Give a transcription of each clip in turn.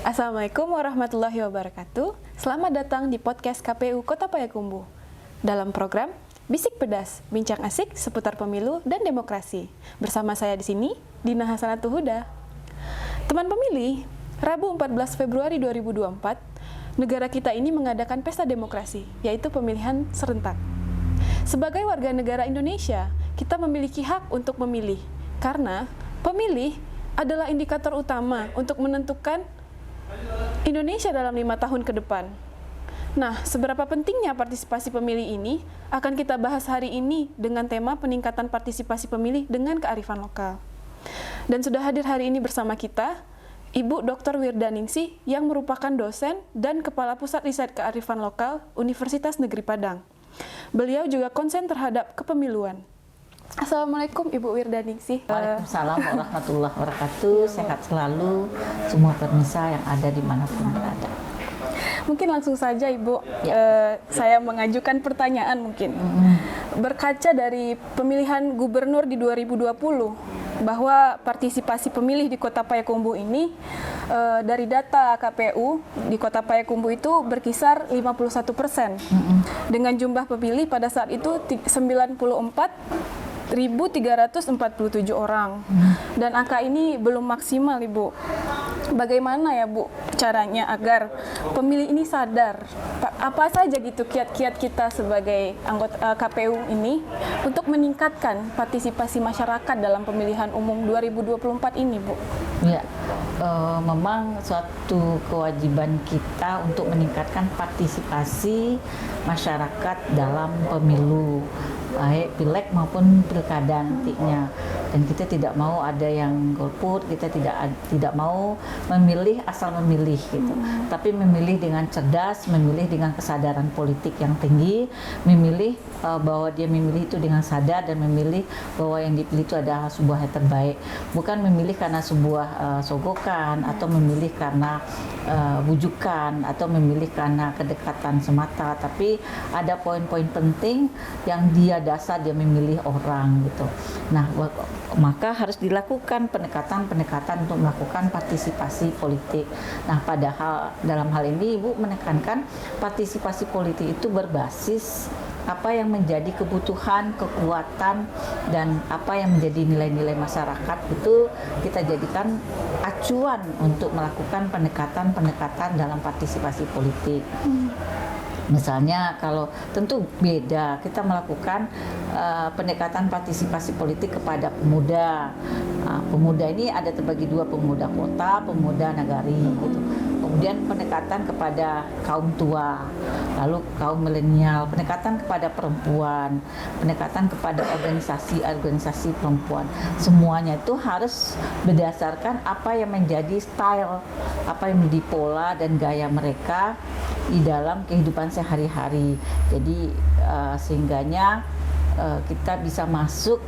Assalamualaikum warahmatullahi wabarakatuh. Selamat datang di podcast KPU Kota Payakumbuh. Dalam program Bisik Pedas, bincang asik seputar pemilu dan demokrasi. Bersama saya di sini, Dina Hasanatu Huda. Teman pemilih, Rabu 14 Februari 2024, negara kita ini mengadakan pesta demokrasi, yaitu pemilihan serentak. Sebagai warga negara Indonesia, kita memiliki hak untuk memilih, karena pemilih adalah indikator utama untuk menentukan Indonesia dalam 5 tahun ke depan. Nah, seberapa pentingnya partisipasi pemilih ini akan kita bahas hari ini dengan tema peningkatan partisipasi pemilih dengan kearifan lokal. Dan sudah hadir hari ini bersama kita, Ibu Dr. Wirdaningsih yang merupakan dosen dan Kepala Pusat Riset Kearifan Lokal Universitas Negeri Padang. Beliau juga konsen terhadap kepemiluan. Assalamualaikum Ibu Wirdaningsih. Waalaikumsalam warahmatullahi wabarakatuh. Sehat selalu semua pemirsa yang ada dimanapun berada. Mungkin langsung saja Ibu, saya mengajukan pertanyaan mungkin. Berkaca dari pemilihan gubernur di 2020, bahwa partisipasi pemilih di Kota Payakumbuh ini dari data KPU di Kota Payakumbuh itu berkisar 51%. Dengan jumlah pemilih pada saat itu 94.347 orang. Dan angka ini belum maksimal, Ibu. Bagaimana ya, Bu, caranya agar pemilih ini sadar apa saja gitu kiat-kiat kita sebagai anggota KPU ini untuk meningkatkan partisipasi masyarakat dalam pemilihan umum 2024 ini, Bu? Ya, memang suatu kewajiban kita untuk meningkatkan partisipasi masyarakat dalam pemilu, baik pileg maupun pilkada nantinya. Dan kita tidak mau ada yang golput, kita tidak mau memilih asal memilih gitu. Tapi memilih dengan cerdas, memilih dengan kesadaran politik yang tinggi, memilih bahwa dia memilih itu dengan sadar dan memilih bahwa yang dipilih itu adalah sebuah yang terbaik. Bukan memilih karena sebuah sogokan atau memilih karena bujukan atau memilih karena kedekatan semata, tapi ada poin-poin penting yang dia dasar dia memilih orang gitu. Nah, maka harus dilakukan pendekatan-pendekatan untuk melakukan partisipasi politik. Nah, padahal dalam hal ini Ibu menekankan partisipasi politik itu berbasis apa yang menjadi kebutuhan, kekuatan, dan apa yang menjadi nilai-nilai masyarakat itu kita jadikan acuan untuk melakukan pendekatan-pendekatan dalam partisipasi politik. Misalnya kalau tentu beda, kita melakukan pendekatan partisipasi politik kepada pemuda. Pemuda ini ada terbagi dua, pemuda kota, pemuda nagari gitu. Kemudian pendekatan kepada kaum tua, lalu kaum milenial, pendekatan kepada perempuan, pendekatan kepada organisasi perempuan. Semuanya itu harus berdasarkan apa yang menjadi style, apa yang menjadi pola dan gaya mereka di dalam kehidupan sehari-hari. Jadi sehingganya kita bisa masuk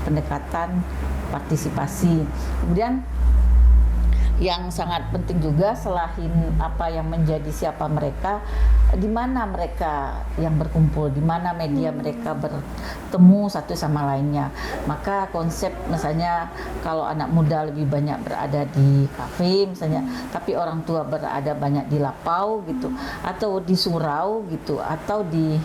pendekatan partisipasi. Kemudian yang sangat penting juga selain apa yang menjadi siapa mereka, di mana mereka yang berkumpul, di mana media mereka bertemu satu sama lainnya. Maka konsep misalnya kalau anak muda lebih banyak berada di kafe misalnya, tapi orang tua berada banyak di lapau gitu, atau di surau gitu, atau di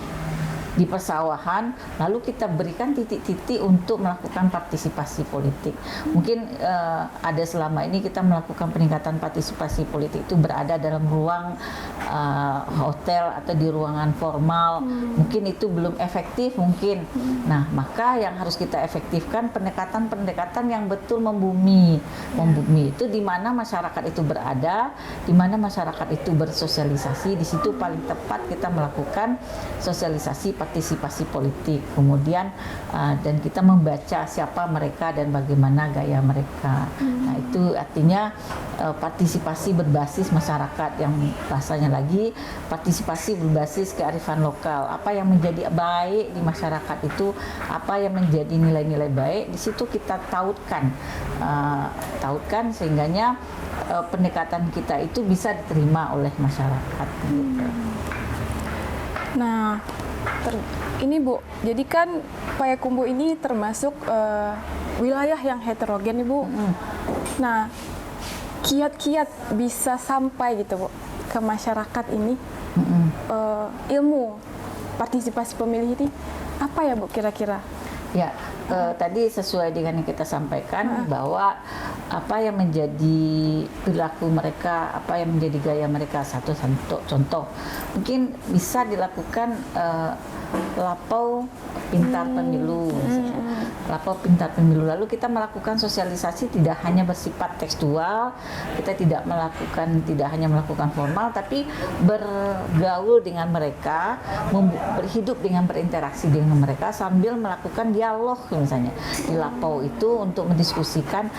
persawahan, lalu kita berikan titik-titik untuk melakukan partisipasi politik. Mungkin ada selama ini kita melakukan peningkatan partisipasi politik itu berada dalam ruang hotel atau di ruangan formal. Mungkin itu belum efektif mungkin. Nah, maka yang harus kita efektifkan pendekatan-pendekatan yang betul membumi. Membumi itu di mana masyarakat itu berada, di mana masyarakat itu bersosialisasi, di situ paling tepat kita melakukan sosialisasi partisipasi politik. Kemudian dan kita membaca siapa mereka dan bagaimana gaya mereka. Nah, itu artinya partisipasi berbasis masyarakat, yang bahasanya lagi partisipasi berbasis kearifan lokal. Apa yang menjadi baik di masyarakat itu, apa yang menjadi nilai-nilai baik, di situ kita tautkan sehingganya pendekatan kita itu bisa diterima oleh masyarakat gitu. Nah, ini Bu, jadi kan Payakumbuh ini termasuk wilayah yang heterogen, Ibu. Nah, kiat-kiat bisa sampai gitu Bu ke masyarakat ini, ilmu partisipasi pemilih ini apa ya Bu kira-kira? Ya, tadi sesuai dengan yang kita sampaikan bahwa apa yang menjadi perilaku mereka, apa yang menjadi gaya mereka, satu contoh mungkin bisa dilakukan lapau pintar pemilu misalnya. Lapau pintar pemilu, lalu kita melakukan sosialisasi tidak hanya bersifat tekstual, kita tidak hanya melakukan formal, tapi bergaul dengan mereka, berhidup dengan berinteraksi dengan mereka sambil melakukan dialog misalnya di lapau itu untuk mendiskusikan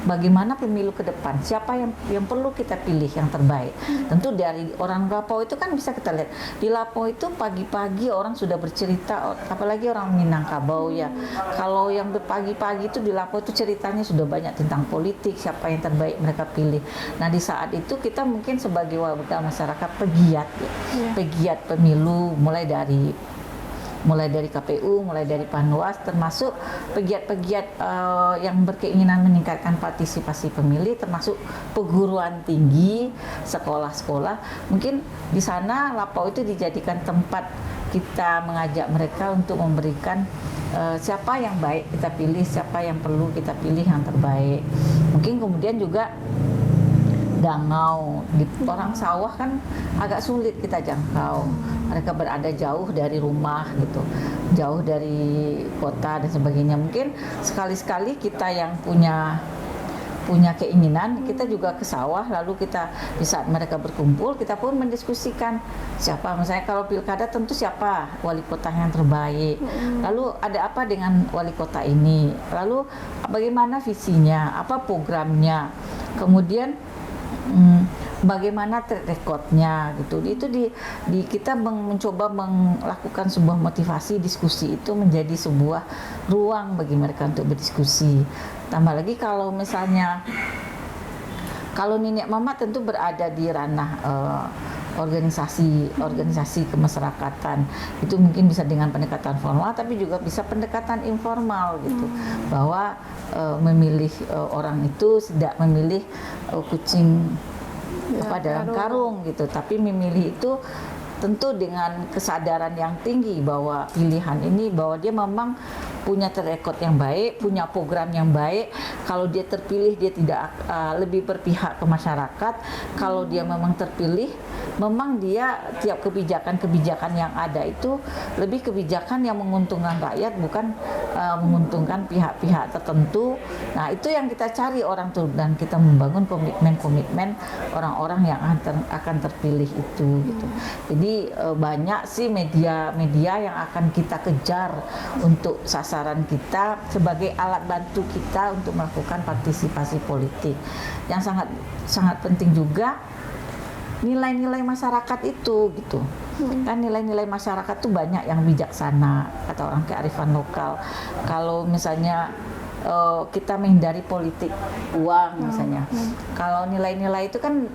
bagaimana pemilu ke depan, siapa yang perlu kita pilih yang terbaik. Tentu dari orang lapau itu kan bisa kita lihat di lapau itu pagi-pagi orang sudah bercerita, apalagi orang Minangkabau ya. Kalau yang pagi-pagi itu di lapau itu ceritanya sudah banyak tentang politik, siapa yang terbaik mereka pilih. Nah di saat itu kita mungkin sebagai warga masyarakat pegiat pemilu, mulai dari KPU, mulai dari Panwas, termasuk pegiat-pegiat yang berkeinginan meningkatkan partisipasi pemilih, termasuk perguruan tinggi, sekolah-sekolah. Mungkin di sana lapau itu dijadikan tempat kita mengajak mereka untuk memberikan siapa yang baik kita pilih, siapa yang perlu kita pilih yang terbaik. Mungkin kemudian juga dangau di orang sawah kan agak sulit kita jangkau, mereka berada jauh dari rumah gitu, jauh dari kota dan sebagainya. Mungkin sekali-sekali kita yang punya keinginan, kita juga ke sawah, lalu kita di saat mereka berkumpul kita pun mendiskusikan siapa, misalnya kalau pilkada tentu siapa wali kota yang terbaik, lalu ada apa dengan wali kota ini, lalu bagaimana visinya, apa programnya, kemudian bagaimana track recordnya gitu. Itu di kita mencoba melakukan sebuah motivasi diskusi itu menjadi sebuah ruang bagi mereka untuk berdiskusi. Tambah lagi kalau misalnya kalau nenek mama tentu berada di ranah organisasi kemasyarakatan, itu mungkin bisa dengan pendekatan formal tapi juga bisa pendekatan informal gitu, bahwa memilih orang itu tidak memilih kucing dalam karung gitu, tapi memilih itu tentu dengan kesadaran yang tinggi bahwa pilihan ini, bahwa dia memang punya track record yang baik, punya program yang baik. Kalau dia terpilih dia tidak lebih berpihak ke masyarakat. Kalau dia memang terpilih, memang dia tiap kebijakan yang ada itu lebih kebijakan yang menguntungkan rakyat, bukan menguntungkan pihak-pihak tertentu. Nah itu yang kita cari orang tuh, dan kita membangun komitmen orang-orang yang akan terpilih itu gitu. Jadi banyak sih media yang akan kita kejar untuk sasaran kita sebagai alat bantu kita untuk melakukan partisipasi politik. Yang sangat penting juga nilai-nilai masyarakat itu gitu. Kan nilai-nilai masyarakat tuh banyak yang bijaksana, kata orang, kearifan lokal. Kalau misalnya kita menghindari politik uang misalnya. Kalau nilai-nilai itu kan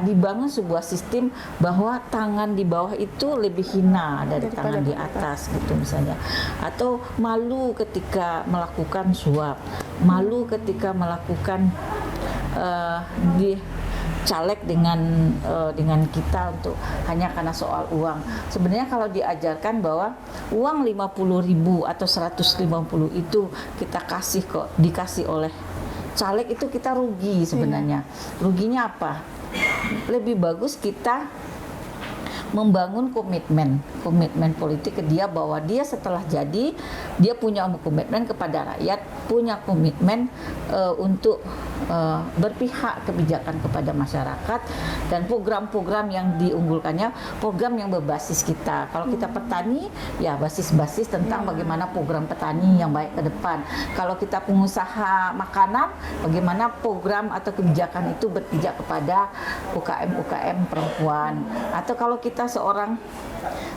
dibangun sebuah sistem bahwa tangan di bawah itu lebih hina dari tangan di atas gitu misalnya. Atau malu ketika melakukan suap, malu ketika melakukan caleg dengan kita untuk hanya karena soal uang. Sebenarnya kalau diajarkan bahwa uang 50.000 atau 150 itu kita dikasih oleh caleg, itu kita rugi sebenarnya. Ruginya apa? Lebih bagus kita membangun komitmen politik ke dia, bahwa dia setelah jadi dia punya komitmen kepada rakyat, punya komitmen untuk berpihak kebijakan kepada masyarakat, dan program-program yang diunggulkannya program yang berbasis kita. Kalau kita petani ya basis tentang bagaimana program petani yang baik ke depan. Kalau kita pengusaha makanan, bagaimana program atau kebijakan itu berpijak kepada UKM perempuan. Atau kalau kita seorang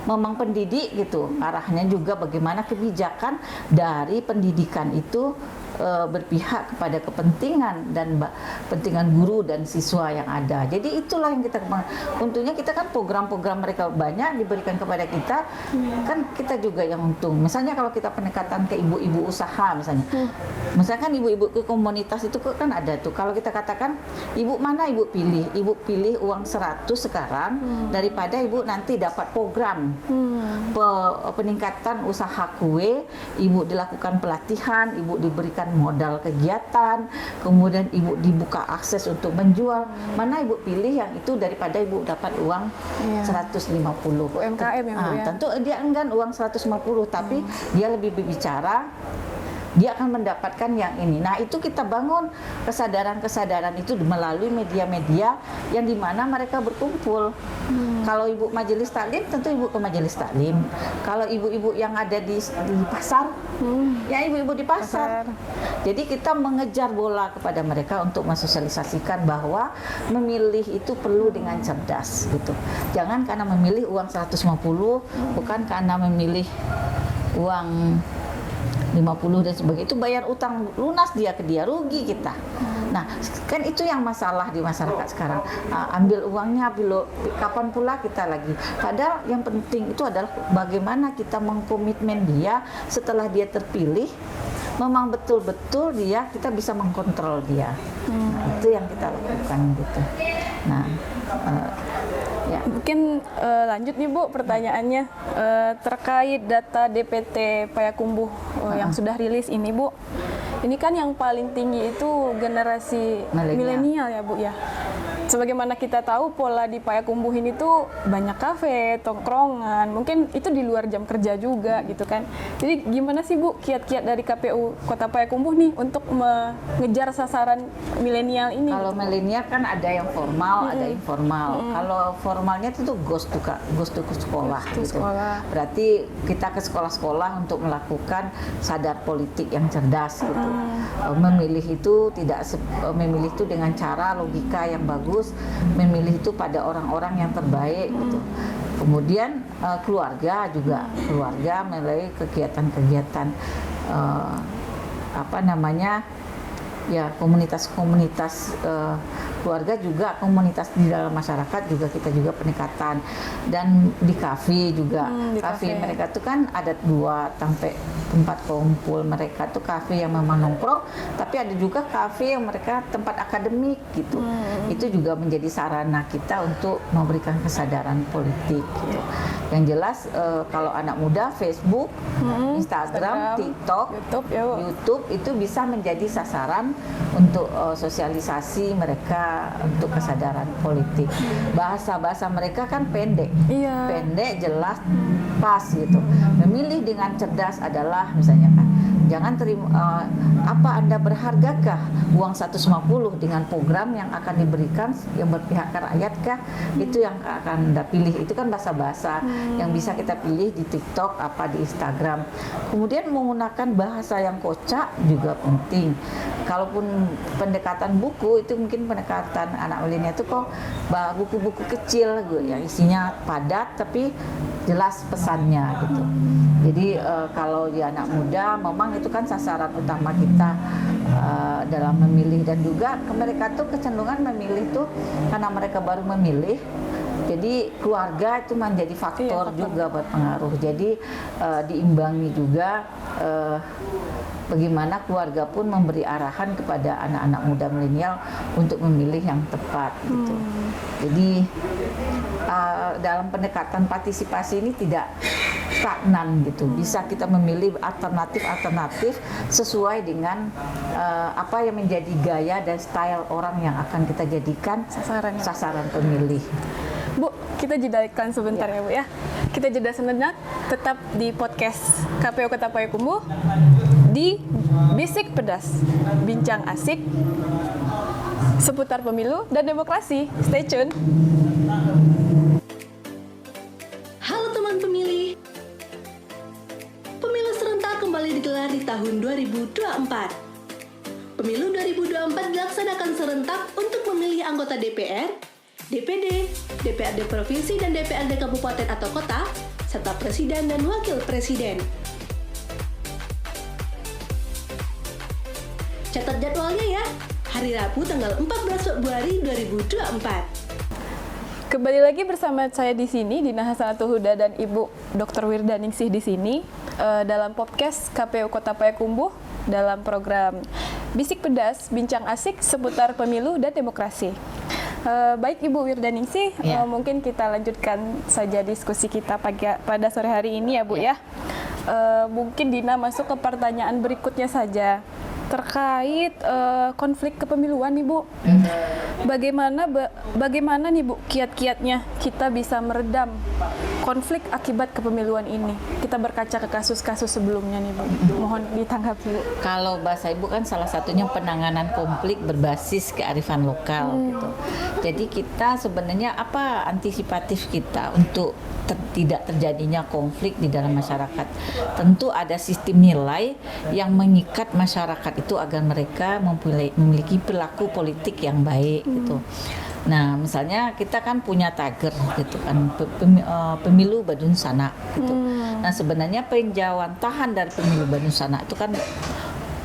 memang pendidik gitu, arahnya juga bagaimana kebijakan dari pendidikan itu berpihak kepada kepentingan dan kepentingan guru dan siswa yang ada. Jadi itulah yang kita untungnya kita kan program-program mereka banyak diberikan kepada kita, kan kita juga yang untung. Misalnya kalau kita pendekatan ke ibu-ibu usaha misalnya, misalkan ibu-ibu ke komunitas itu kan ada tuh. Kalau kita katakan ibu mana ibu pilih uang 100 sekarang daripada ibu nanti dapat program peningkatan usaha kue, ibu dilakukan pelatihan, ibu diberikan modal kegiatan, kemudian ibu dibuka akses untuk menjual. Mana ibu pilih yang itu daripada ibu dapat uang 150. UMKM ya, Bu, ya. Tentu dia enggan uang 150, tapi dia lebih berbicara dia akan mendapatkan yang ini. Nah, itu kita bangun kesadaran-kesadaran itu melalui media-media yang dimana mereka berkumpul. Kalau ibu majelis taklim, tentu ibu ke majelis taklim. Kalau ibu-ibu yang ada di pasar, ya ibu-ibu di pasar. Jadi kita mengejar bola kepada mereka untuk mensosialisasikan bahwa memilih itu perlu dengan cerdas gitu. Jangan karena memilih uang 150, bukan karena memilih uang 50 dan sebagainya, itu bayar utang lunas dia ke dia, rugi kita. Nah, kan itu yang masalah di masyarakat sekarang. Ambil uangnya kapan pula kita lagi. Padahal yang penting itu adalah bagaimana kita mengkomitmen dia setelah dia terpilih, memang betul-betul kita bisa mengkontrol dia. Nah, itu yang kita lakukan gitu. Nah, ya. Mungkin lanjut nih Bu pertanyaannya terkait data DPT Payakumbuh yang sudah rilis ini Bu. Ini kan yang paling tinggi itu generasi milenial ya Bu ya. Sebagaimana kita tahu pola di Payakumbuh ini tuh banyak kafe, tongkrongan, mungkin itu di luar jam kerja juga gitu kan. Jadi gimana sih Bu kiat-kiat dari KPU Kota Payakumbuh nih untuk mengejar sasaran milenial ini? Kalau gitu, milenial kan ada yang formal, ada informal. Kalau formalnya itu tuh ghost to sekolah gitu. Berarti kita ke sekolah-sekolah untuk melakukan sadar politik yang cerdas gitu. Memilih itu memilih itu dengan cara logika yang bagus, memilih itu pada orang-orang yang terbaik gitu. Kemudian keluarga melalui kegiatan-kegiatan komunitas-komunitas keluarga juga, komunitas di dalam masyarakat juga kita juga pendekatan. Dan di kafe juga, kafe mereka tuh kan ada 2 sampai tempat kumpul mereka tuh kafe yang memang nongkrong, tapi ada juga kafe yang mereka tempat akademik gitu. Itu juga menjadi sarana kita untuk memberikan kesadaran politik gitu. Yang jelas kalau anak muda Facebook, Instagram, TikTok, YouTube itu bisa menjadi sasaran untuk sosialisasi mereka untuk kesadaran politik. Bahasa-bahasa mereka kan pendek, jelas, pas gitu. Memilih dengan cerdas adalah misalnya kan, jangan terima apa Anda berhargakah uang 150 dengan program yang akan diberikan yang berpihak ke rakyatkah? Itu yang akan Anda pilih. Itu kan bahasa-bahasa yang bisa kita pilih di TikTok, di Instagram. Kemudian menggunakan bahasa yang kocak juga penting. Kalaupun pendekatan buku itu mungkin pendekatan anak milenial itu kok buku-buku kecil yang isinya padat tapi jelas pesannya gitu. Jadi kalau di anak muda memang itu kan sasaran utama kita dalam memilih, dan juga mereka tuh kecenderungan memilih tuh karena mereka baru memilih. Jadi keluarga itu menjadi faktor juga berpengaruh. Jadi diimbangi juga bagaimana keluarga pun memberi arahan kepada anak-anak muda milenial untuk memilih yang tepat gitu. Jadi dalam pendekatan partisipasi ini tidak stagnan gitu. Bisa kita memilih alternatif sesuai dengan apa yang menjadi gaya dan style orang yang akan kita jadikan sasaran pemilih. Bu, kita jeda iklan sebentar ya Bu ya. Kita jeda sejenak, tetap di podcast KPU Kota Payakumbuh di Bisik Pedas, bincang asik seputar pemilu dan demokrasi. Stay tune. Halo teman pemilih. Pemilu serentak kembali digelar di tahun 2024. Pemilu 2024 dilaksanakan serentak untuk memilih anggota DPR, DPD, DPRD Provinsi dan DPRD Kabupaten atau Kota, serta Presiden dan Wakil Presiden. Catat jadwalnya ya. Hari Rabu tanggal 14 Februari 2024. Kembali lagi bersama saya di sini, Dina Hasanatul Huda dan Ibu Dr. Wirdaningsih di sini dalam podcast KPU Kota Payakumbuh dalam program Bisik Pedas, Bincang Asik seputar Pemilu dan Demokrasi. Baik Ibu Wirdaningsih, mungkin kita lanjutkan saja diskusi kita pada sore hari ini ya Bu ya. Mungkin Dina masuk ke pertanyaan berikutnya saja terkait konflik kepemiluan nih Bu. Bagaimana nih Bu kiat-kiatnya kita bisa meredam konflik akibat kepemiluan ini? Kita berkaca ke kasus-kasus sebelumnya nih Bu. Mohon ditanggapi Bu. Kalau bahasa Ibu kan salah satunya penanganan konflik berbasis kearifan lokal gitu. Jadi kita sebenarnya apa antisipatif kita untuk tidak terjadinya konflik di dalam masyarakat? Tentu ada sistem nilai yang mengikat masyarakat itu agar mereka memiliki perilaku politik yang baik gitu. Nah, misalnya kita kan punya tagar gitu kan, pemilu Badun Sana gitu. Nah, sebenarnya penjawantahan dari pemilu Badun Sana itu kan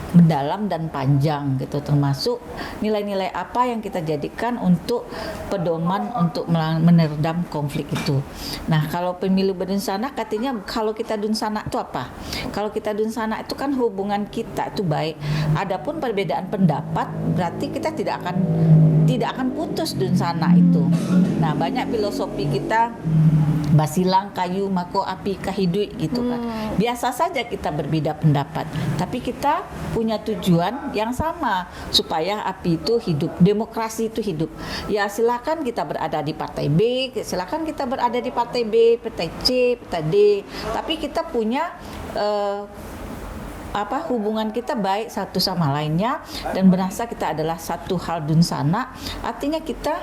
mendalam dan panjang gitu, termasuk nilai-nilai apa yang kita jadikan untuk pedoman untuk meredam konflik itu. Nah, kalau pemilu Badun Sana katanya kalau kita dun sana itu apa? Kalau kita dun sana itu kan hubungan kita itu baik. Adapun perbedaan pendapat berarti kita tidak akan putus dun sana itu. Nah, banyak filosofi kita basilang kayu mako api kahidui gitu kan. Biasa saja kita berbeda pendapat, tapi kita punya tujuan yang sama supaya api itu hidup, demokrasi itu hidup. Ya silakan kita berada di partai B, silakan kita berada di partai B, partai C, partai D, tapi kita punya hubungan kita baik satu sama lainnya dan merasa kita adalah satu hal dun sana. Artinya kita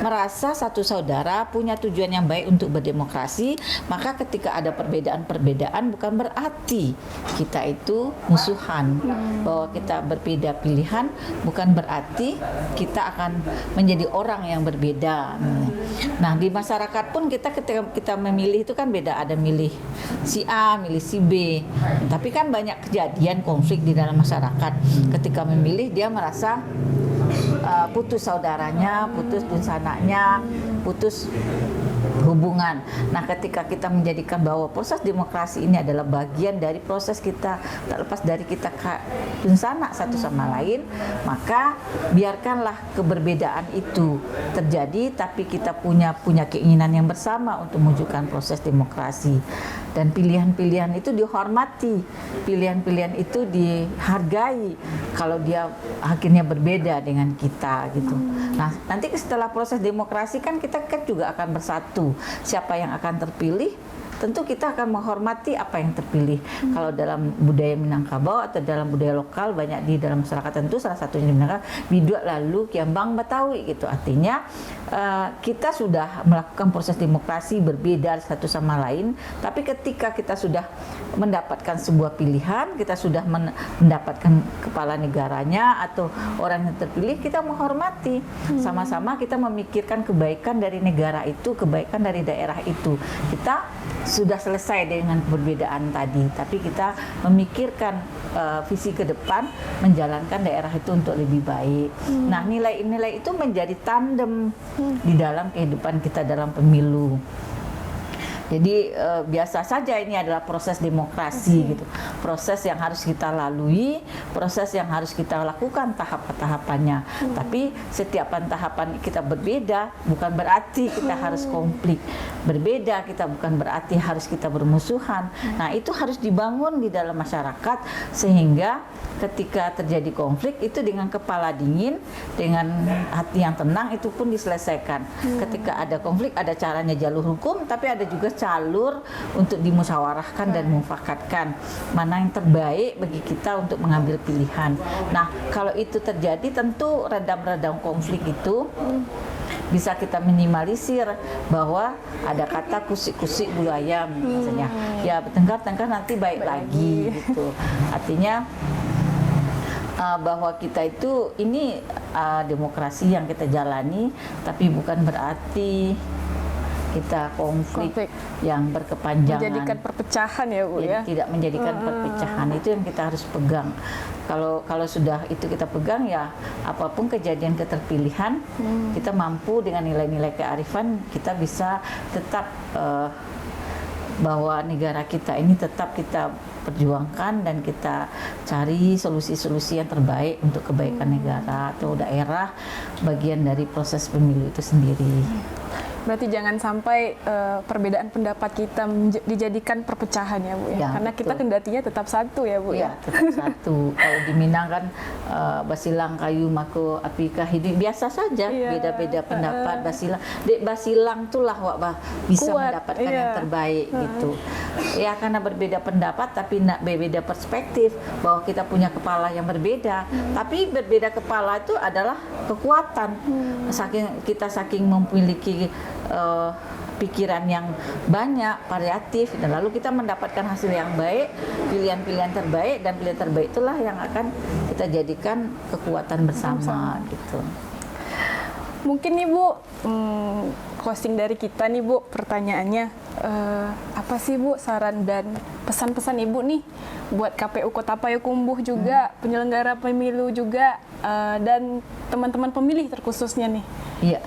merasa satu saudara punya tujuan yang baik untuk berdemokrasi. Maka ketika ada perbedaan bukan berarti kita itu musuhan. Bahwa kita berbeda pilihan bukan berarti kita akan menjadi orang yang berbeda. Nah, di masyarakat pun ketika kita memilih itu kan beda, ada milih si A, milih si B. Tapi kan banyak kejadian konflik di dalam masyarakat. Ketika memilih dia merasa putus saudaranya, putus dunsananya, putus hubungan. Nah, ketika kita menjadikan bahwa proses demokrasi ini adalah bagian dari proses kita, tak lepas dari kita dunsana satu sama lain, maka biarkanlah keberbedaan itu terjadi, tapi kita punya keinginan yang bersama untuk mewujudkan proses demokrasi. Dan pilihan-pilihan itu dihormati, pilihan-pilihan itu dihargai kalau dia akhirnya berbeda dengan kita gitu. Nah, nanti setelah proses demokrasi kan kita juga akan bersatu. Siapa yang akan terpilih, tentu kita akan menghormati apa yang terpilih. Kalau dalam budaya Minangkabau atau dalam budaya lokal banyak di dalam masyarakat tentu salah satunya di Minangkabau biduak lalu kiambang Betawi gitu. Artinya kita sudah melakukan proses demokrasi berbeda satu sama lain, tapi ketika kita sudah mendapatkan sebuah pilihan, kita sudah mendapatkan kepala negaranya atau orang yang terpilih, kita menghormati. Sama-sama kita memikirkan kebaikan dari negara itu, kebaikan dari daerah itu. Kita sudah selesai dengan perbedaan tadi, tapi kita memikirkan visi ke depan menjalankan daerah itu untuk lebih baik. Nah, nilai-nilai itu menjadi tandem di dalam kehidupan kita dalam pemilu. Jadi biasa saja ini adalah proses demokrasi gitu. Proses yang harus kita lalui, proses yang harus kita lakukan tahapan-tahapannya. Tapi setiap tahapan kita berbeda, bukan berarti kita harus konflik. Berbeda kita bukan berarti harus kita bermusuhan. Nah, itu harus dibangun di dalam masyarakat sehingga ketika terjadi konflik itu dengan kepala dingin, dengan hati yang tenang itu pun diselesaikan. Ketika ada konflik ada caranya jalur hukum, tapi ada juga jalur untuk dimusyawarahkan dan memufakatkan mana yang terbaik bagi kita untuk mengambil pilihan. Nah, kalau itu terjadi tentu redam konflik itu bisa kita minimalisir, bahwa ada kata kusik-kusik bulu ayam misalnya. Ya bertengkar-tengkar nanti baik lagi gitu. Artinya bahwa kita itu ini demokrasi yang kita jalani, tapi bukan berarti kita konflik yang berkepanjangan. Menjadikan perpecahan ya Bu ya. Tidak menjadikan perpecahan, itu yang kita harus pegang. Kalau sudah itu kita pegang, ya apapun kejadian keterpilihan, kita mampu dengan nilai-nilai kearifan, kita bisa tetap bahwa negara kita ini tetap kita perjuangkan dan kita cari solusi-solusi yang terbaik untuk kebaikan negara atau daerah, bagian dari proses pemilu itu sendiri. Berarti jangan sampai perbedaan pendapat kita dijadikan perpecahan ya Bu ya. Ya, karena kita betul. kendatinya tetap satu ya Bu ya. Tetap satu. Kalau di Minang kan basilang kayu mako api kahidup, biasa saja, beda-beda pendapat. Basilang tulah wak bisa kuat, mendapatkan yang terbaik gitu. Ya karena berbeda pendapat tapi nak berbeda perspektif, bahwa kita punya kepala yang berbeda. Tapi berbeda kepala itu adalah kekuatan. Saking memiliki pikiran yang banyak, variatif, dan lalu kita mendapatkan hasil yang baik, pilihan-pilihan terbaik, dan pilihan terbaik itulah yang akan kita jadikan kekuatan bersama gitu. Mungkin nih Bu, closing dari kita nih Bu, pertanyaannya apa sih Bu saran dan pesan-pesan Ibu nih buat KPU Kota Payakumbuh juga, penyelenggara pemilu juga, dan teman-teman pemilih terkhususnya nih? Iya.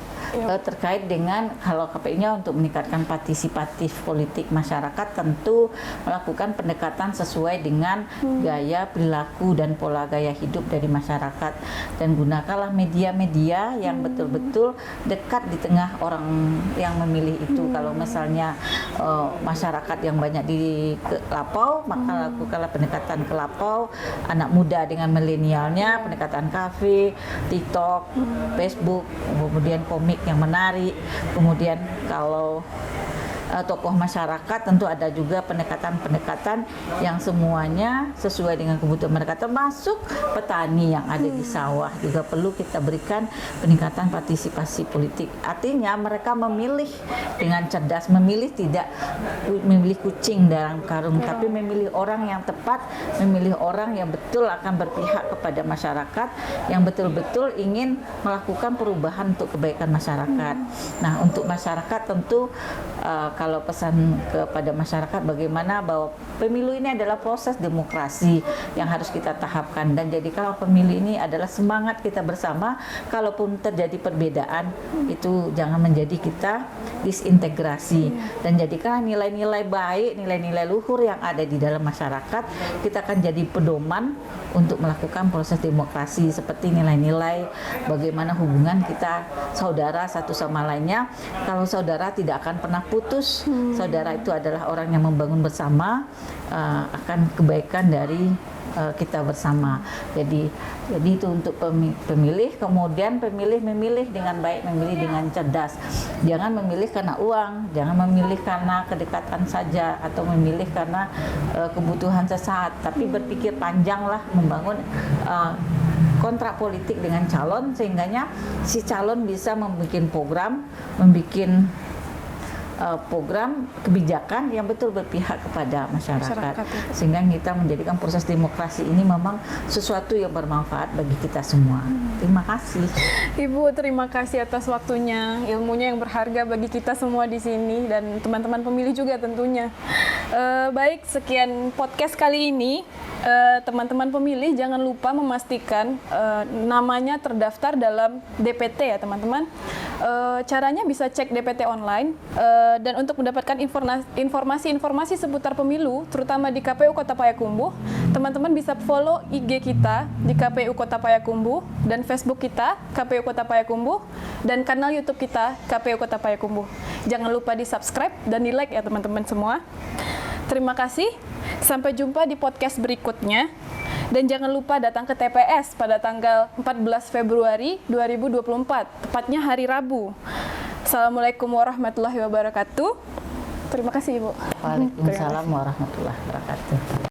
Terkait dengan kalau KPU-nya untuk meningkatkan partisipatif politik masyarakat, tentu melakukan pendekatan sesuai dengan gaya perilaku dan pola gaya hidup dari masyarakat, dan gunakanlah media-media yang betul-betul dekat di tengah orang yang memilih itu. Kalau misalnya masyarakat yang banyak di Lapau, maka lakukanlah pendekatan ke Lapau, anak muda dengan milenialnya, pendekatan kafe, TikTok, Facebook, kemudian komik yang menarik. Kemudian kalau tokoh masyarakat, tentu ada juga pendekatan-pendekatan yang semuanya sesuai dengan kebutuhan mereka, termasuk petani yang ada di sawah juga perlu kita berikan peningkatan partisipasi politik. Artinya mereka memilih dengan cerdas, memilih tidak memilih kucing dalam karung, tapi memilih orang yang tepat, memilih orang yang betul akan berpihak kepada masyarakat, yang betul-betul ingin melakukan perubahan untuk kebaikan masyarakat. Nah, untuk masyarakat tentu kalau pesan kepada masyarakat bagaimana bahwa pemilu ini adalah proses demokrasi yang harus kita tahapkan, dan jadi kalau pemilu ini adalah semangat kita bersama, kalaupun terjadi perbedaan itu jangan menjadi kita disintegrasi, dan jadikan nilai-nilai baik, nilai-nilai luhur yang ada di dalam masyarakat kita akan jadi pedoman untuk melakukan proses demokrasi, seperti nilai-nilai bagaimana hubungan kita saudara satu sama lainnya. Kalau saudara tidak akan pernah putus, saudara itu adalah orang yang membangun bersama, akan kebaikan dari kita bersama. Jadi itu untuk pemilih. Kemudian memilih dengan baik, memilih dengan cerdas. Jangan memilih karena uang, jangan memilih karena kedekatan saja, atau memilih karena kebutuhan sesaat, tapi berpikir panjanglah, membangun kontrak politik dengan calon, sehingganya si calon bisa membuat program kebijakan yang betul berpihak kepada masyarakat. Sehingga kita menjadikan proses demokrasi ini memang sesuatu yang bermanfaat bagi kita semua. Terima kasih. Ibu, terima kasih atas waktunya, ilmunya yang berharga bagi kita semua di sini dan teman-teman pemilih juga tentunya. Baik, sekian podcast kali ini. Teman-teman pemilih jangan lupa memastikan namanya terdaftar dalam DPT ya teman-teman. Caranya bisa cek DPT online, dan untuk mendapatkan informasi-informasi seputar pemilu, terutama di KPU Kota Payakumbuh, teman-teman bisa follow IG kita di KPU Kota Payakumbuh, dan Facebook kita KPU Kota Payakumbuh, dan kanal YouTube kita KPU Kota Payakumbuh. Jangan lupa di subscribe dan di like ya teman-teman semua. Terima kasih, sampai jumpa di podcast berikutnya. Dan jangan lupa datang ke TPS pada tanggal 14 Februari 2024, tepatnya hari Rabu. Assalamualaikum warahmatullahi wabarakatuh. Terima kasih Ibu. Waalaikumsalam warahmatullahi wabarakatuh.